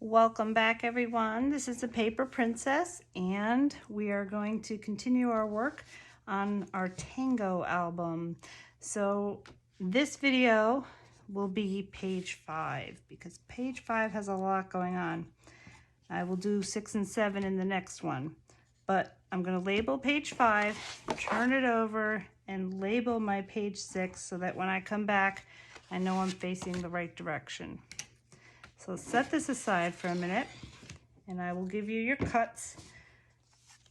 Welcome back, everyone. This is the Paper Princess, and we are going to continue our work on our Tango album. So this video will be page 5 because page 5 has a lot going on. I will do 6 and 7 in the next one, but I'm going to label page 5, turn it over, and label my page 6 so that when I come back, I know I'm facing the right direction. So set this aside for a minute, and I will give you your cuts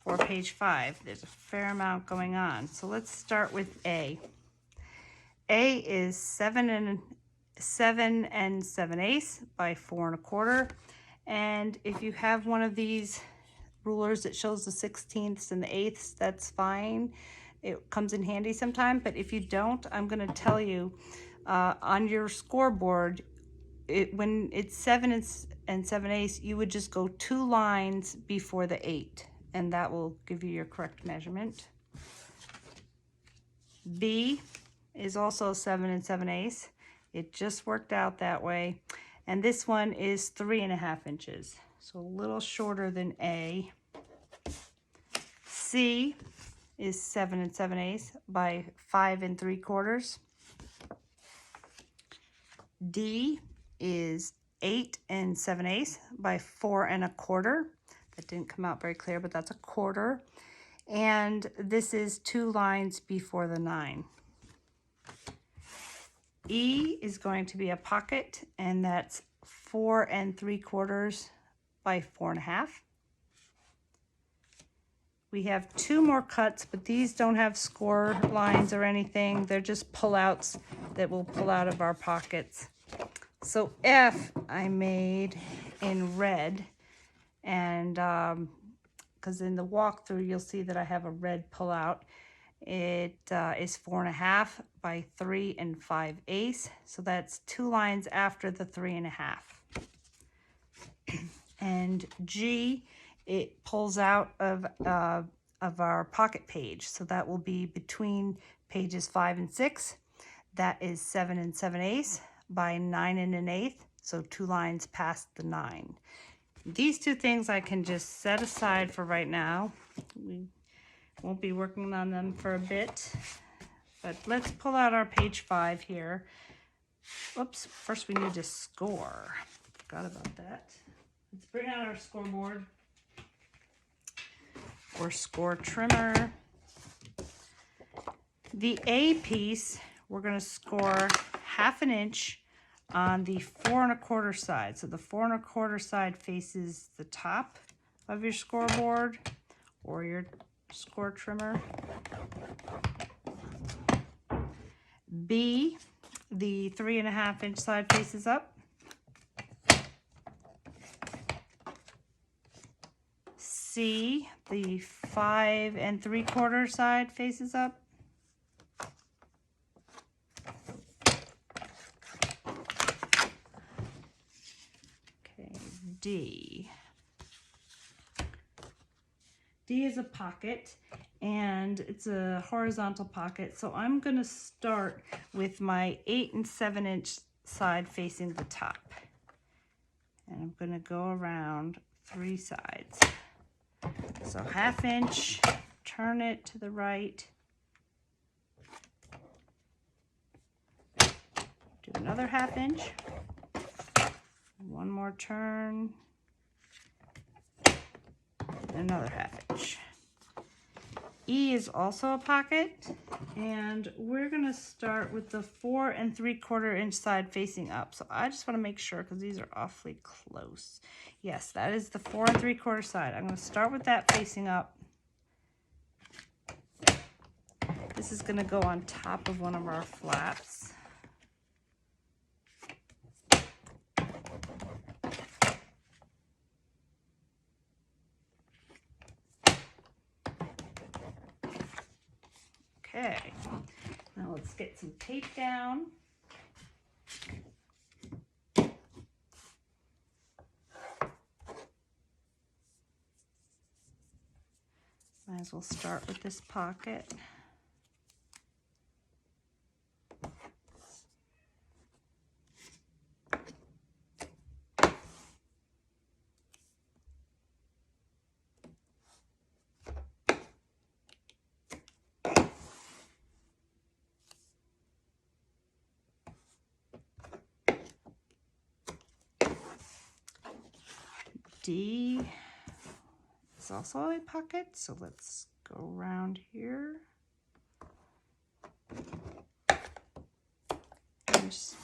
for page 5. There's a fair amount going on. So let's start with A. A is 7 and 7/8 by 4 1/4. And if you have one of these rulers that shows the 16ths and the 8ths, that's fine. It comes in handy sometime. But if you don't, I'm going to tell you on your scoreboard, when it's 7 and 7/8, you would just go 2 lines before the 8, and that will give you your correct measurement. B is also 7 and 7/8. It just worked out that way. And this one is 3.5 inches, so a little shorter than A. C is 7 and 7/8 by 5 3/4. D is 8 and 7/8 by 4 1/4. That didn't come out very clear, but that's a quarter. And this is 2 lines before the 9. E is going to be a pocket, and that's 4 3/4 by 4 1/2. We have 2 more cuts, but these don't have score lines or anything. They're just pullouts that we'll pull out of our pockets. So F I made in red, and because in the walkthrough you'll see that I have a red pullout. It is 4 1/2 by 3 5/8, so that's 2 lines after the 3 1/2. And G, it pulls out of our pocket page, so that will be between pages 5 and 6. That is 7 and 7/8 by 9 1/8, so 2 lines past the 9. These 2 things I can just set aside for right now. We won't be working on them for a bit, but let's pull out our page 5 here. Oops, first we need to score. Forgot about that. Let's bring out our scoreboard or score trimmer. The A piece, we're going to score 1/2 inch on the 4 1/4 side. So the 4 1/4 side faces the top of your scoreboard or your score trimmer. B, the 3 1/2 inch side faces up. C, the 5 3/4 side faces up. D. D is a pocket, and it's a horizontal pocket, so I'm going to start with my 8 7 inch side facing the top, and I'm going to go around 3 sides. So 1/2 inch, turn it to the right, do another 1/2 inch, one more turn, another 1/2 inch. E is also a pocket, and we're going to start with the 4 3/4 inch side facing up. So I just want to make sure, because these are awfully close. Yes, that is the 4 3/4 side. I'm going to start with that facing up. This is going to go on top of one of our flaps. Okay, now let's get some tape down. Might as well start with this pocket. D is also a pocket, so let's go around here. And just,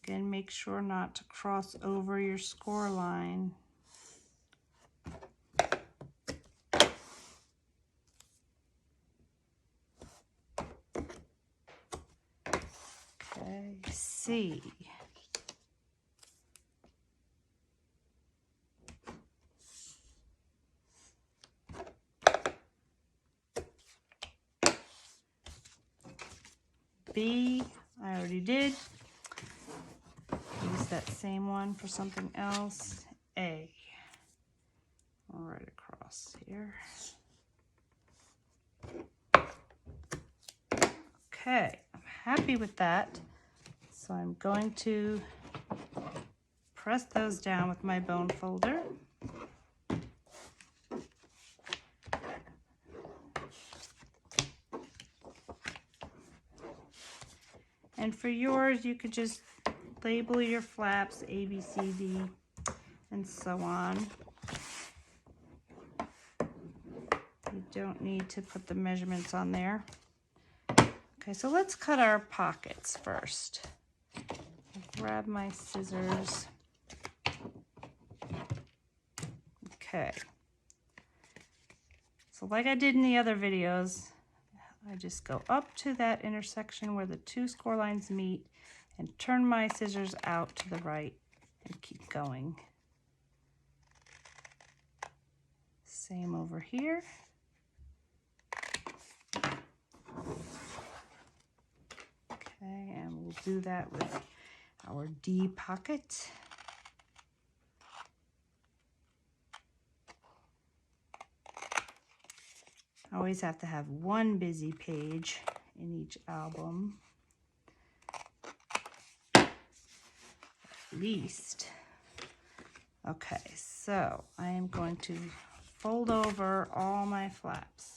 again, make sure not to cross over your score line. Okay, C. B, I already did. Use that same one for something else. A, right across here. Okay, I'm happy with that. So I'm going to press those down with my bone folder. And for yours, you could just label your flaps A, B, C, D, and so on. You don't need to put the measurements on there. Okay, so let's cut our pockets first. I'll grab my scissors. Okay. So like I did in the other videos, I just go up to that intersection where the two score lines meet and turn my scissors out to the right and keep going. Same over here. Okay, and we'll do that with our D pocket. I always have to have one busy page in each album, at least. Okay, so I am going to fold over all my flaps.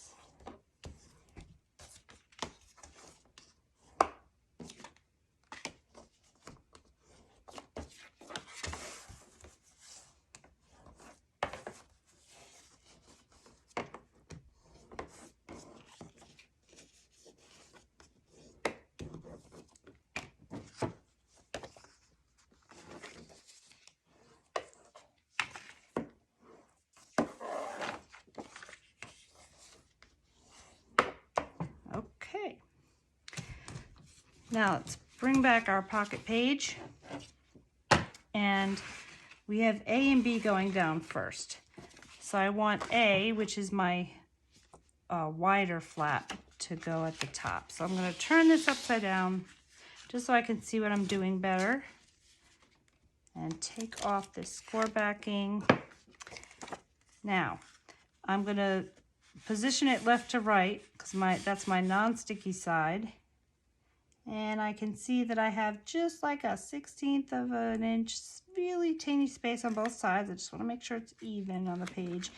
Okay, now let's bring back our pocket page, and we have A and B going down first. So I want A, which is my wider flap, to go at the top. So I'm going to turn this upside down just so I can see what I'm doing better, and take off this score backing. Now I'm going to position it left to right because that's my non-sticky side, and I can see that I have just like a 1/16 of an inch, really teeny space on both sides. I just want to make sure it's even on the page,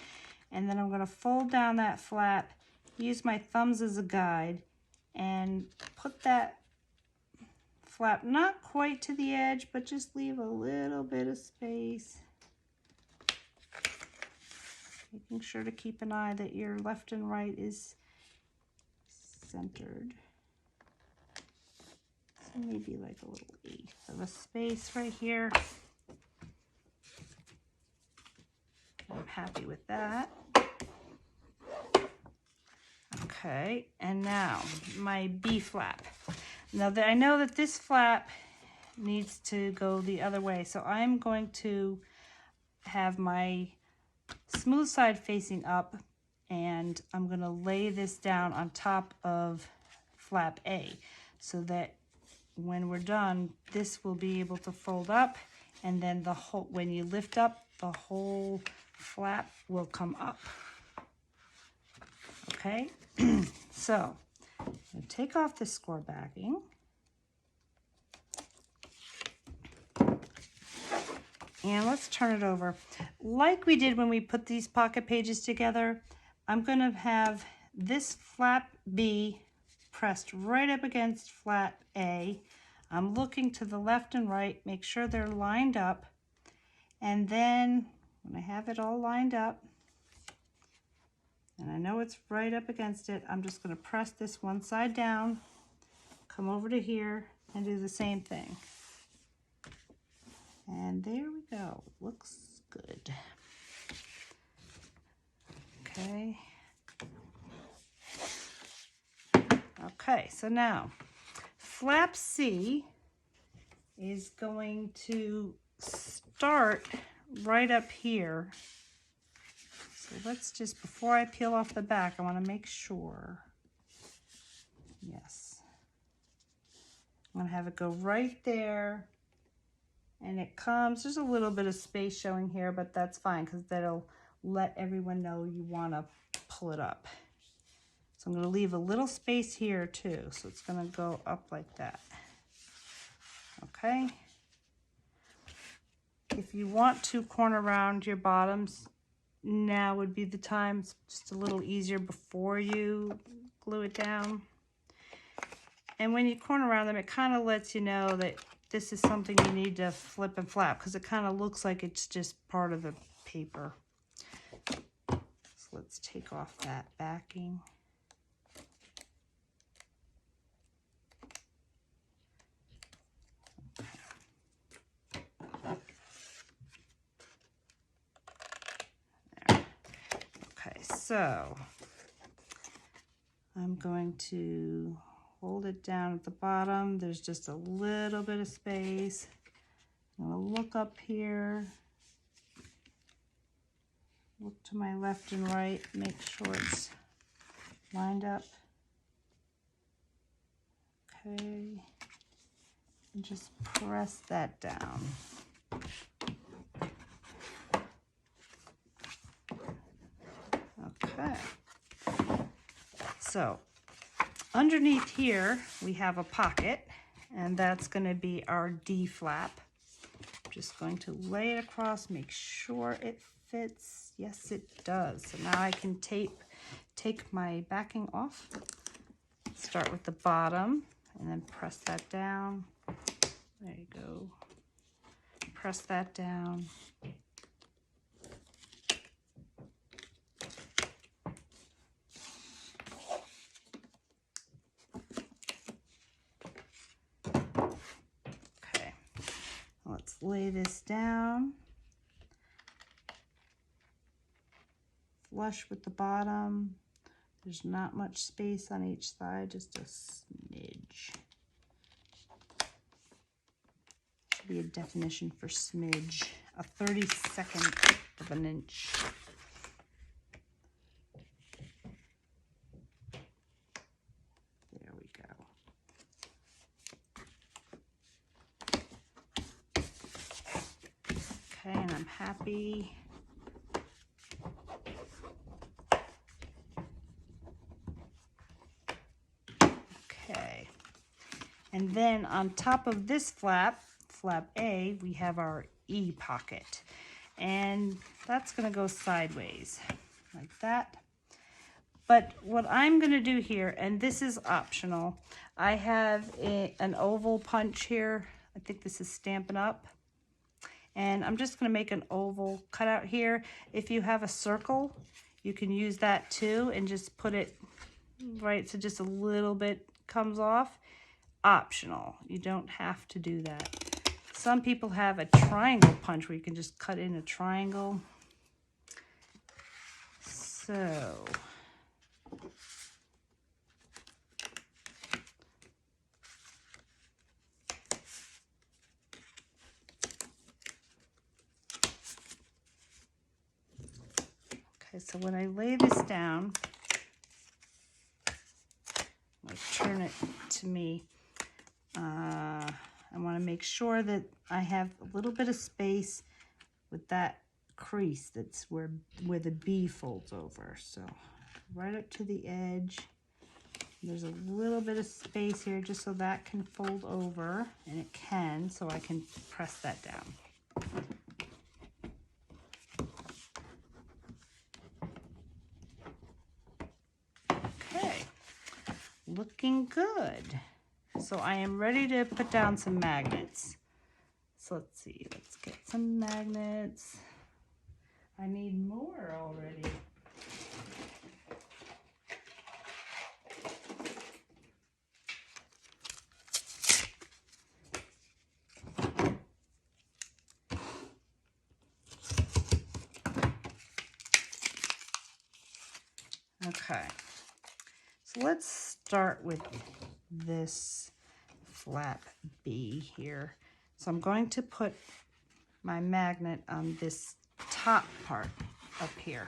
and then I'm going to fold down that flap, use my thumbs as a guide, and put that flap not quite to the edge, but just leave a little bit of space. Making sure to keep an eye that your left and right is centered. So maybe like a little 1/8 of a space right here. I'm happy with that. Okay, and now my B flap. Now that I know that this flap needs to go the other way, so I'm going to have my smooth side facing up, and I'm going to lay this down on top of flap A so that when we're done, this will be able to fold up, and then the whole, when you lift up, the whole flap will come up. Okay, so I'm going to take off the score backing. And let's turn it over. Like we did when we put these pocket pages together, I'm going to have this flap B pressed right up against flap A. I'm looking to the left and right, make sure they're lined up. And then when I have it all lined up, and I know it's right up against it, I'm just going to press this one side down, come over to here, and do the same thing. And there we go. Looks good. Okay. Okay, so now flap C is going to start right up here. So let's just, before I peel off the back, I want to make sure. Yes. I'm going to have it go right there. And it comes, there's a little bit of space showing here, but that's fine because that'll let everyone know you want to pull it up. So I'm going to leave a little space here too. So it's going to go up like that. Okay. If you want to corner around your bottoms, now would be the time. It's just a little easier before you glue it down. And when you corner around them, it kind of lets you know that this is something you need to flip and flap because it kind of looks like it's just part of the paper. So let's take off that backing. Okay, so I'm going to hold it down at the bottom. There's just a little bit of space. I'm going to look up here, look to my left and right, make sure it's lined up. Okay, and just press that down. Okay, so underneath here we have a pocket, and that's going to be our D flap. I'm just going to lay it across, make sure it fits. Yes, it does. So now I can take my backing off. Start with the bottom and then press that down. There you go. Press that down. Okay, let's lay this down. Flush with the bottom. There's not much space on each side, just a smidge. Should be a definition for smidge. A 32nd of an inch. There we go. Okay, and I'm happy. Okay, and then on top of this flap, flap A, we have our E pocket, and that's going to go sideways like that. But what I'm going to do here, and this is optional, I have an oval punch here. I think this is Stampin' Up, and I'm just going to make an oval cutout here. If you have a circle, you can use that too and just put it right so just a little bit comes off. Optional. You don't have to do that. Some people have a triangle punch where you can just cut in a triangle. So okay, so when I lay this down, I'll turn it to me. I want to make sure that I have a little bit of space with that crease. That's where the B folds over. So right up to the edge. There's a little bit of space here just so that can fold over, and it can, so I can press that down. Okay, looking good. So I am ready to put down some magnets. So let's see, let's get some magnets. I need more already. Okay, so let's start with this flap B here. So I'm going to put my magnet on this top part up here,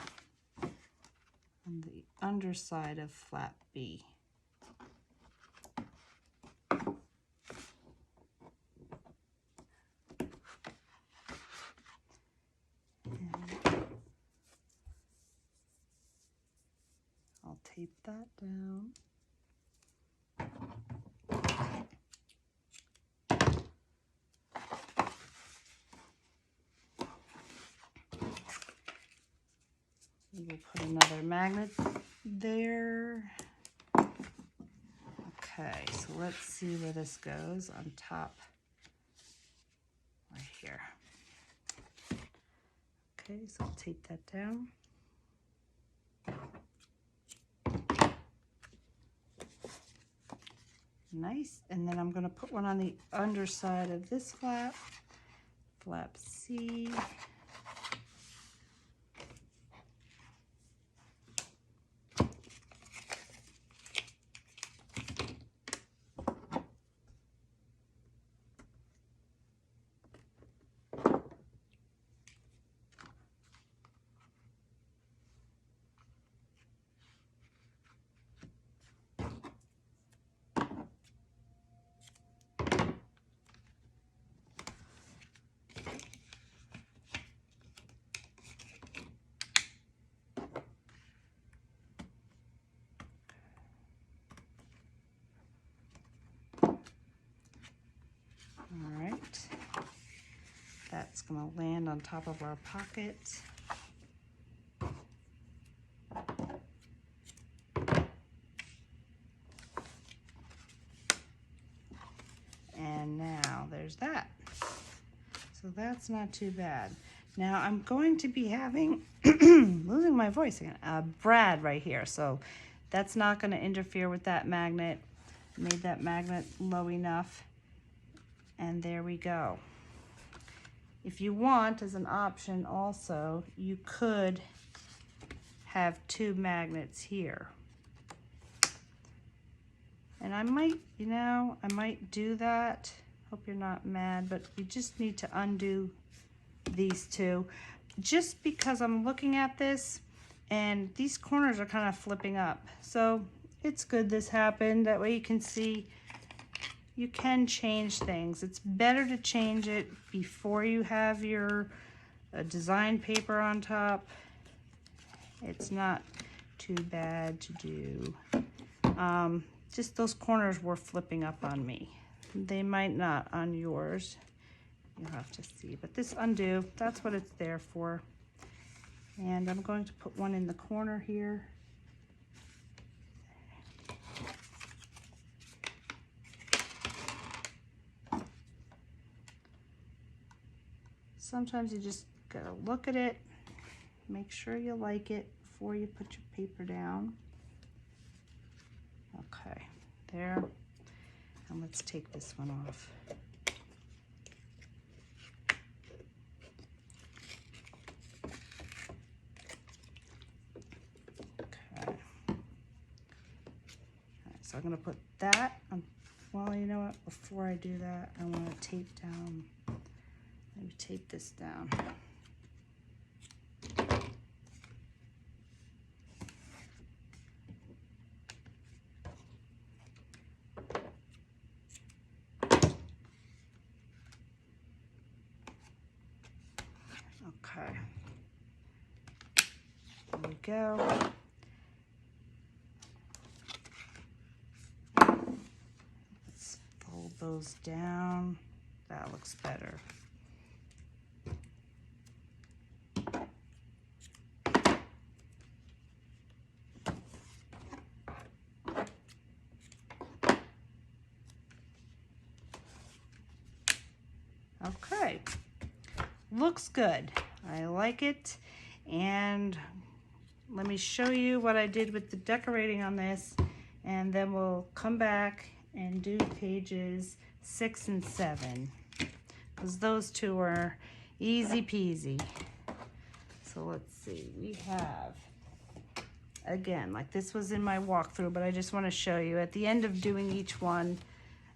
on the underside of flap B. I'll tape that down. We will put another magnet there. Okay, so let's see where this goes on top, right here. Okay, so I'll tape that down. Nice, and then I'm going to put one on the underside of this flap, flap C. All right, that's going to land on top of our pocket. And now there's that. So that's not too bad. Now I'm going to be having, losing my voice again, a brad right here. So that's not going to interfere with that magnet. Made that magnet low enough. And there we go. If you want, as an option also, you could have two magnets here. And I might, I might do that. Hope you're not mad, but we just need to undo these two. Just because I'm looking at this and these corners are kind of flipping up. So it's good this happened. That way you can see you can change things. It's better to change it before you have your design paper on top. It's not too bad to do. Just those corners were flipping up on me. They might not on yours. You'll have to see. But this undo, that's what it's there for. And I'm going to put one in the corner here. Sometimes you just gotta look at it, make sure you like it before you put your paper down. Okay, there. And let's take this one off. Okay. All right, so I'm gonna put that on. Well, you know what? Before I do that, I want to tape down. Let me tape this down. Okay. There we go. Let's fold those down. That looks better. Okay, looks good. I like it. And let me show you what I did with the decorating on this, and then we'll come back and do pages 6 and 7, because those two are easy peasy. So let's see, we have, again, like this was in my walkthrough, but I just want to show you at the end of doing each one,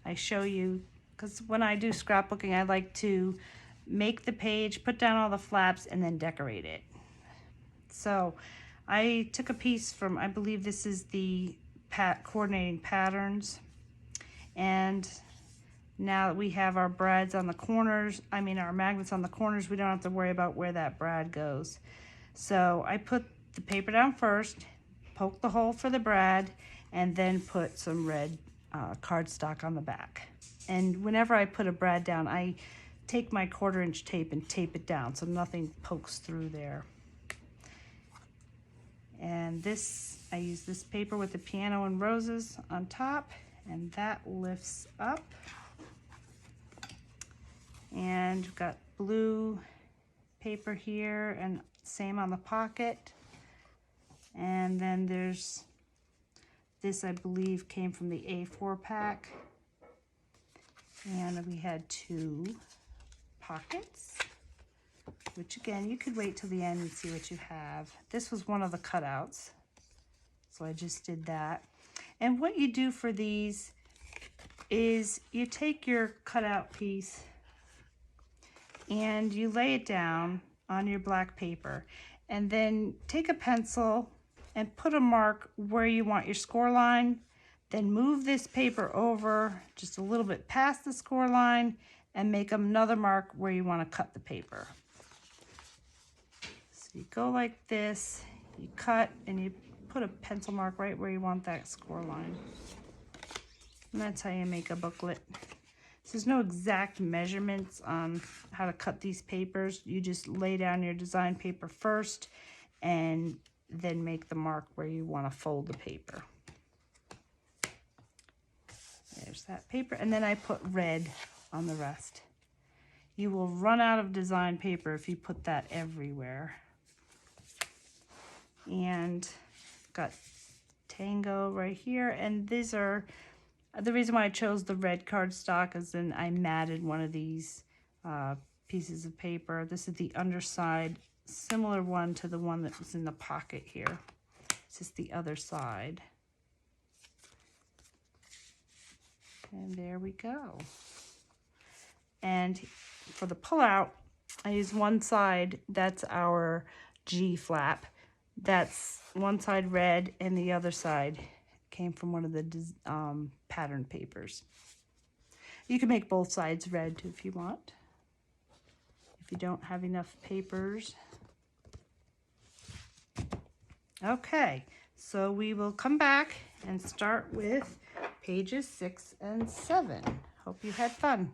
I show you, because when I do scrapbooking, I like to make the page, put down all the flaps, and then decorate it. So I took a piece from, I believe this is the coordinating patterns, and now that we have our brads on the corners, I mean our magnets on the corners, we don't have to worry about where that brad goes. So I put the paper down first, poke the hole for the brad, and then put some red cardstock on the back. And whenever I put a brad down, I take my 1/4 inch tape and tape it down so nothing pokes through there. And this, I use this paper with the piano and roses on top, and that lifts up. And we've got blue paper here, and same on the pocket. And then there's this, I believe, came from the A4 pack. And we had 2 pockets, which again, you could wait till the end and see what you have. This was one of the cutouts, so I just did that. And what you do for these is you take your cutout piece and you lay it down on your black paper, and then take a pencil and put a mark where you want your score line, then move this paper over just a little bit past the score line and make another mark where you want to cut the paper. So you go like this, you cut, and you put a pencil mark right where you want that score line. And that's how you make a booklet. So there's no exact measurements on how to cut these papers. You just lay down your design paper first and then make the mark where you want to fold the paper. There's that paper, and then I put red on the rest. You will run out of design paper if you put that everywhere. And got Tango right here, and these are, the reason why I chose the red cardstock is then I matted one of these pieces of paper. This is the underside, similar one to the one that was in the pocket here. It's just the other side. And there we go. And for the pullout, I use one side, that's our G flap. That's one side red, and the other side came from one of the pattern papers. You can make both sides red too if you want, if you don't have enough papers. Okay, so we will come back and start with pages 6 and 7. Hope you had fun.